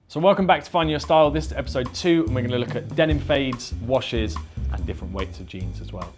So welcome back to Find Your Style. This is episode 2 and we're going to look at denim fades, washes and different weights of jeans as well.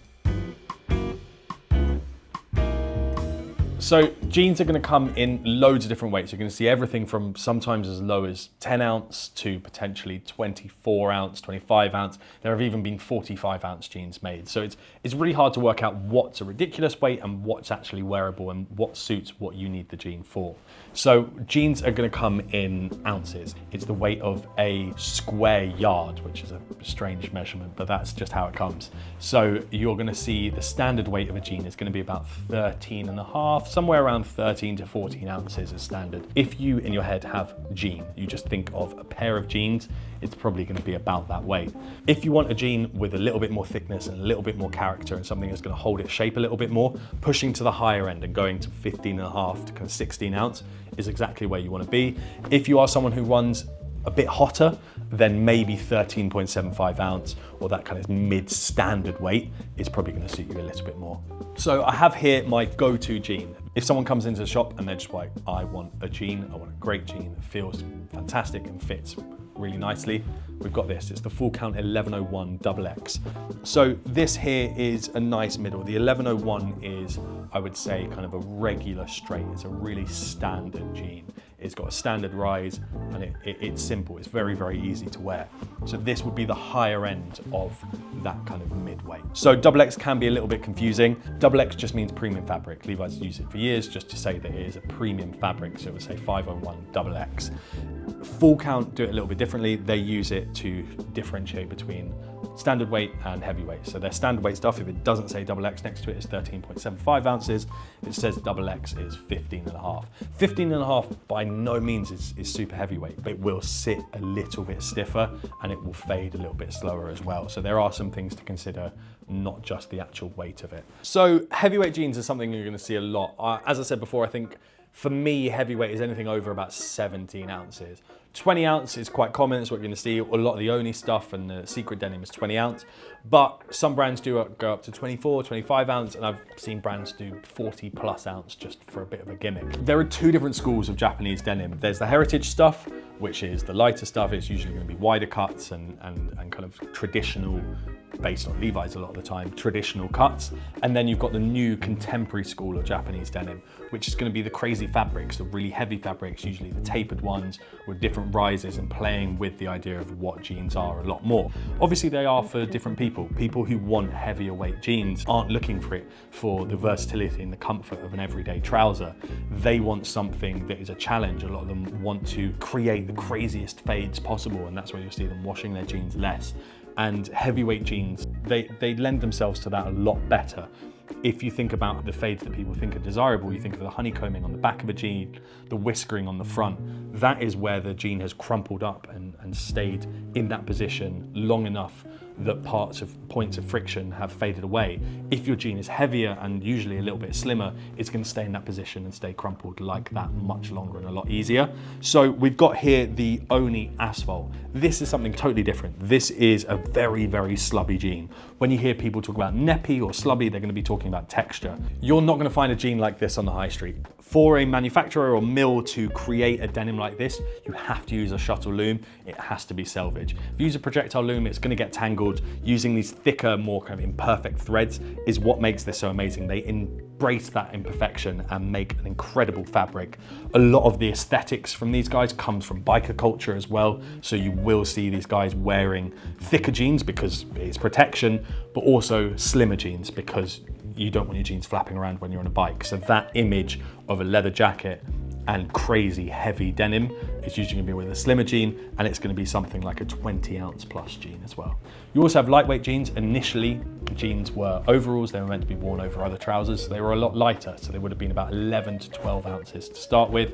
So jeans are going to come in loads of different weights. You're going to see everything from sometimes as low as 10 ounce to potentially 24 ounce, 25 ounce. There have even been 45 ounce jeans made. So it's really hard to work out what's a ridiculous weight and what's actually wearable and what suits what you need the jean for. So jeans are going to come in ounces. It's the weight of a square yard, which is a strange measurement, but that's just how it comes. So you're going to see the standard weight of a jean is going to be about 13.5, somewhere around 13 to 14 ounces is standard. If you in your head have jean, you just think of a pair of jeans, it's probably going to be about that weight. If you want a jean with a little bit more thickness and a little bit more character and something that's going to hold its shape a little bit more, pushing to the higher end and going to 15.5 to kind of 16 ounce is exactly where you want to be. If you are someone who runs a bit hotter, then maybe 13.75 ounce or that kind of mid-standard weight is probably going to suit you a little bit more. So I have here my go-to jean. If someone comes into the shop and they're just like, I want a jean, I want a great jean that feels fantastic and fits really nicely, we've got this. It's the Full Count 1101 XX. So this here is a nice middle. The 1101 is, I would say, kind of a regular straight. It's a really standard jean. It's got a standard rise and it's simple. It's very, very easy to wear. So this would be the higher end of that kind of mid-weight. So XX can be a little bit confusing. XX just means premium fabric. Levi's used it for years just to say that it is a premium fabric. So it would say 501 XX. Full Count do it a little bit differently. They use it to differentiate between standard weight and heavyweight. So their standard weight stuff, if it doesn't say XX next to it, is 13.75 ounces. If it says XX is 15.5. 15.5 by no means is super heavyweight, but it will sit a little bit stiffer and it will fade a little bit slower as well. So there are some things to consider, not just the actual weight of it. So heavyweight jeans is something you're going to see a lot. As I said before, I think for me, heavyweight is anything over about 17 ounces. 20 ounce is quite common, it's what you're gonna see. A lot of the Oni stuff and the Secret denim is 20 ounce, but some brands do go up to 24, 25 ounce, and I've seen brands do 40 plus ounce just for a bit of a gimmick. There are two different schools of Japanese denim. There's the heritage stuff, which is the lighter stuff. It's usually gonna be wider cuts and kind of traditional, based on Levi's a lot of the time, traditional cuts. And then you've got the new contemporary school of Japanese denim, which is going to be the crazy fabrics, the really heavy fabrics, usually the tapered ones with different rises and playing with the idea of what jeans are a lot more. Obviously they are for different people. People who want heavier weight jeans aren't looking for it for the versatility and the comfort of an everyday trouser. They want something that is a challenge. A lot of them want to create the craziest fades possible, and that's where you'll see them washing their jeans less. And heavyweight jeans, they lend themselves to that a lot better. If you think about the fades that people think are desirable, you think of the honeycombing on the back of a jean, the whiskering on the front. That is where the jean has crumpled up and stayed in that position long enough that points of friction have faded away. If your jean is heavier and usually a little bit slimmer, it's going to stay in that position and stay crumpled like that much longer and a lot easier. So we've got here the Oni Asphalt. This is something totally different. This is a very, very slubby jean. When you hear people talk about neppy or slubby, they're going to be talking about texture. You're not going to find a jean like this on the high street. For a manufacturer or mill to create a denim like this, you have to use a shuttle loom. It has to be selvage. If you use a projectile loom, it's going to get tangled. Using these thicker, more kind of imperfect threads is what makes this so amazing. They embrace that imperfection and make an incredible fabric. A lot of the aesthetics from these guys comes from biker culture as well. So you will see these guys wearing thicker jeans because it's protection, but also slimmer jeans because you don't want your jeans flapping around when you're on a bike. So that image of a leather jacket and crazy heavy denim is usually going to be with a slimmer jean, and it's going to be something like a 20 ounce plus jean as well. You also have lightweight jeans. Initially, jeans were overalls. They were meant to be worn over other trousers. They were a lot lighter, so they would have been about 11 to 12 ounces to start with.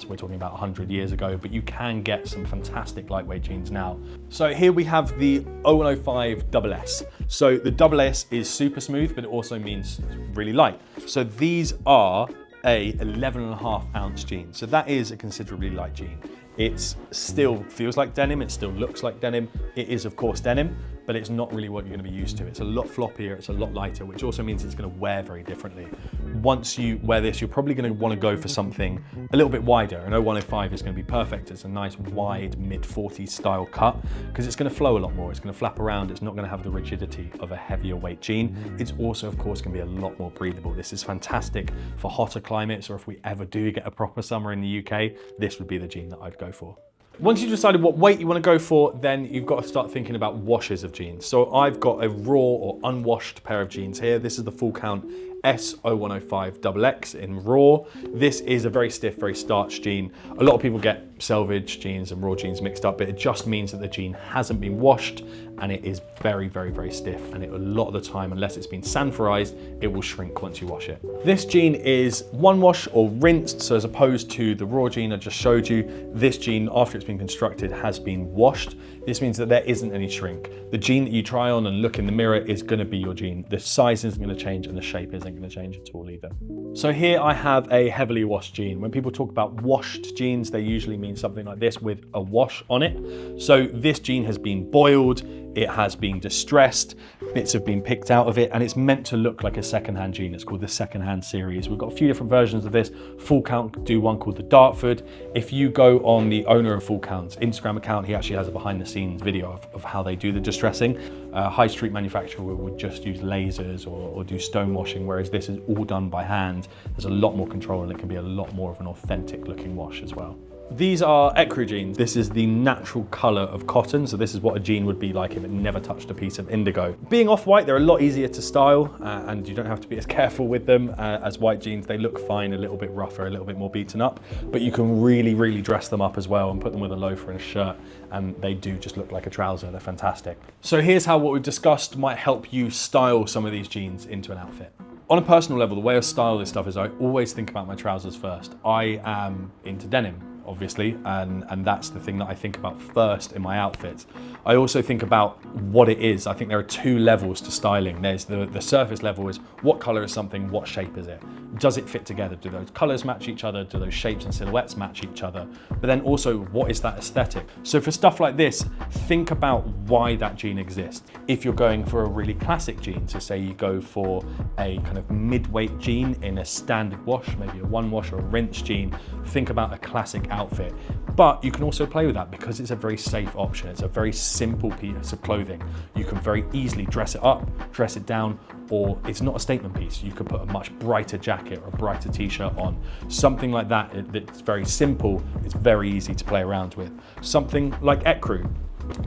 We're talking about 100 years ago, but you can get some fantastic lightweight jeans now. So here we have the 0105 SS. So the SS is super smooth, but it also means really light. So these are a 11.5 ounce jean. So that is a considerably light jean. It still feels like denim, it still looks like denim. It is of course denim, but it's not really what you're going to be used to. It's a lot floppier, it's a lot lighter, which also means it's going to wear very differently. Once you wear this, you're probably going to want to go for something a little bit wider. An 0105 is going to be perfect. It's a nice wide mid-40s style cut because it's going to flow a lot more. It's going to flap around. It's not going to have the rigidity of a heavier weight jean. It's also, of course, going to be a lot more breathable. This is fantastic for hotter climates, or if we ever do get a proper summer in the UK, this would be the jean that I'd go for. Once you've decided what weight you want to go for, then you've got to start thinking about washes of jeans. So I've got a raw or unwashed pair of jeans here. This is the full count S0105XX in raw. This is a very stiff, very starched jean. A lot of people get selvage jeans and raw jeans mixed up, but it just means that the jean hasn't been washed and it is very, very, very stiff. And a lot of the time, unless it's been sanforized, it will shrink once you wash it. This jean is one wash or rinsed. So as opposed to the raw jean I just showed you, this jean, after it's been constructed, has been washed. This means that there isn't any shrink. The jean that you try on and look in the mirror is going to be your jean. The size isn't going to change and the shape isn't going to change at all either. So here I have a heavily washed jean. When people talk about washed jeans, they usually mean something like this with a wash on it. So this jean has been boiled, it has been distressed, bits have been picked out of it, and it's meant to look like a secondhand jean. It's called the secondhand series. We've got a few different versions of this. Full Count do one called the Dartford. If you go on the owner of Full Count's Instagram account, he actually has a behind the scenes video of how they do the distressing. High street manufacturer would just use lasers or do stone washing, whereas this is all done by hand. There's a lot more control and it can be a lot more of an authentic looking wash as well. These are Ecru Jeans. This is the natural color of cotton, so this is what a jean would be like if it never touched a piece of indigo. Being off-white, they're a lot easier to style, and you don't have to be as careful with them as white jeans. They look fine, a little bit rougher, a little bit more beaten up, but you can really, really dress them up as well and put them with a loafer and a shirt, and they do just look like a trouser. They're fantastic. So here's how what we've discussed might help you style some of these jeans into an outfit. On a personal level, the way I style this stuff is I always think about my trousers first. I am into denim, obviously, and that's the thing that I think about first in my outfits. I also think about what it is. I think there are two levels to styling. There's the surface level is what color is something, what shape is it? Does it fit together? Do those colors match each other? Do those shapes and silhouettes match each other? But then also, what is that aesthetic? So for stuff like this, think about why that jean exists. If you're going for a really classic jean, so say you go for a kind of mid-weight jean in a standard wash, maybe a one wash or a rinse jean, think about a classic outfit. But you can also play with that because it's a very safe option. It's a very simple piece of clothing. You can very easily dress it up, dress it down, or it's not a statement piece. You could put a much brighter jacket or a brighter t-shirt on. Something like that, it's very simple, it's very easy to play around with. Something like Ecru.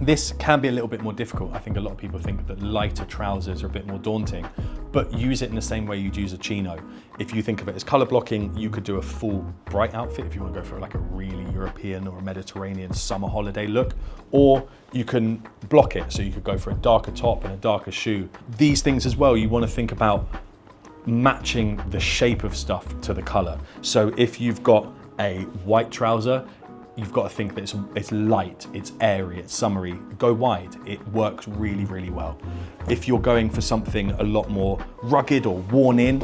This can be a little bit more difficult. I think a lot of people think that lighter trousers are a bit more daunting, but use it in the same way you'd use a chino. If you think of it as color blocking, you could do a full bright outfit if you want to go for like a really European or a Mediterranean summer holiday look, or you can block it. So you could go for a darker top and a darker shoe. These things as well, you want to think about matching the shape of stuff to the color. So if you've got a white trouser, you've got to think that it's light, it's airy, it's summery. Go wide, it works really, really well. If you're going for something a lot more rugged or worn in,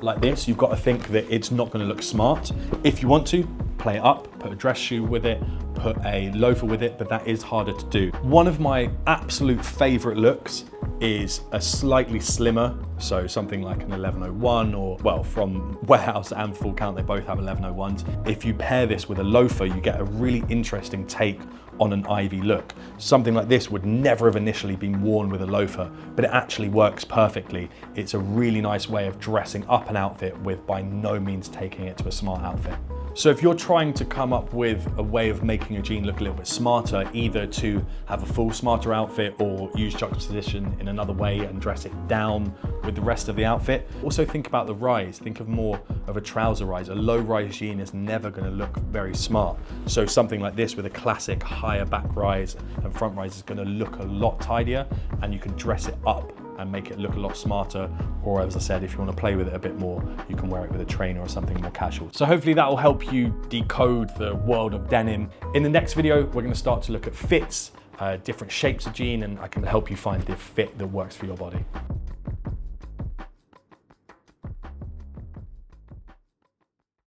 like this, you've got to think that it's not going to look smart. If you want to, play it up, put a dress shoe with it, put a loafer with it, but that is harder to do. One of my absolute favorite looks is a slightly slimmer, so something like an 1101, or well, from Warehouse and Full Count, they both have 1101s. If you pair this with a loafer, you get a really interesting take on an Ivy look. Something like this would never have initially been worn with a loafer, but it actually works perfectly. It's a really nice way of dressing up an outfit with by no means taking it to a smart outfit. So if you're trying to come up with a way of making a jean look a little bit smarter, either to have a full smarter outfit or use juxtaposition in another way and dress it down with the rest of the outfit, also think about the rise. Think of more of a trouser rise. A low rise jean is never going to look very smart. So something like this with a classic higher back rise and front rise is going to look a lot tidier, and you can dress it up and make it look a lot smarter. Or as I said, if you want to play with it a bit more, you can wear it with a trainer or something more casual. So hopefully that will help you decode the world of denim. In the next video, we're going to start to look at fits, different shapes of jean, and I can help you find the fit that works for your body.